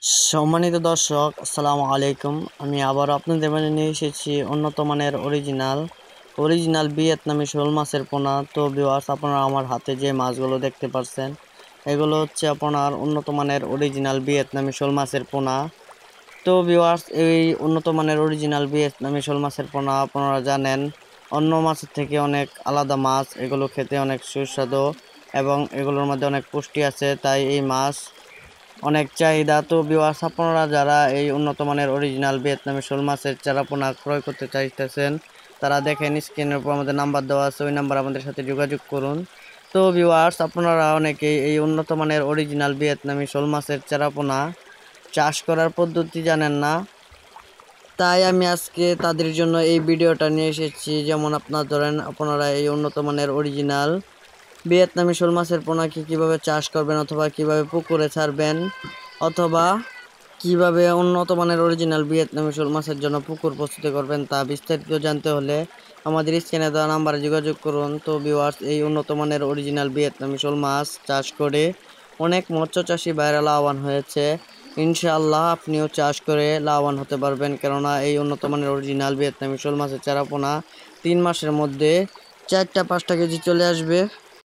সম্মানিত দর্শক, আসসালামু আলাইকুম। আমি আবার আপনাদের মাঝে নিয়ে এসেছি উন্নত মানের অরিজিনাল ভিয়েতনামি শোল মাছের পোনা। তো ভিউয়ার্স, আপনারা আমার হাতে যে মাছগুলো দেখতে পাচ্ছেন, এগুলো হচ্ছে আপনার উন্নত মানের অরিজিনাল ভিয়েতনামি শোল মাছের পোনা। তো ভিউয়ার্স, এই উন্নত মানের অরিজিনাল ভিয়েতনামি শোল মাছের পোনা আপনারা জানেন অন্য মাছের থেকে অনেক আলাদা মাছ। এগুলো খেতে অনেক সুস্বাদু এবং এগুলোর মধ্যে অনেক পুষ্টি আছে, তাই এই মাছ অনেক চাহিদা। তো ভিউয়ার্স, আপনারা যারা এই উন্নত মানের অরিজিনাল ভিয়েতনামি শোল মাছের চারাপোনা ক্রয় করতে চাইতেছেন, তারা দেখেন স্ক্রিনের উপর আমাদের নাম্বার দেওয়া আছে, ওই নাম্বার আমাদের সাথে যোগাযোগ করুন। তো ভিউয়ার্স, আপনারা অনেকেই এই উন্নত মানের অরিজিনাল ভিয়েতনামি শোল মাছের চারাপোনা চাষ করার পদ্ধতি জানেন না, তাই আমি আজকে তাদের জন্য এই ভিডিওটা নিয়ে এসেছি। যেমন আপনারা এই উন্নত মানের অরিজিনাল ভিয়েতনামি শোল মাছের পোনাকে কিভাবে চাষ করবেন, অথবা কিভাবে পুকুরে ছাড়বেন, অথবা কিভাবে উন্নত মানের অরিজিনাল ভিয়েতনামি শোল মাছের জন্য পুকুর প্রস্তুতি করবেন, তা বিস্তারিত জানতে হলে আমাদের স্ক্রিনে দেওয়া নাম্বারে যোগাযোগ করুন। তো ভিউয়ার্স, এই উন্নত মানের অরিজিনাল ভিয়েতনামি শোল মাছ চাষ করে অনেক মৎস্য চাষি ভাইরা লাভবান হয়েছে। ইনশাআল্লাহ আপনিও চাষ করে লাভবান হতে পারবেন, কেননা এই উন্নত মানের অরিজিনাল ভিয়েতনামি শোল মাছের চারাপোনা 3 মাসের মধ্যে 4-5টা কেজি চলে আসবে।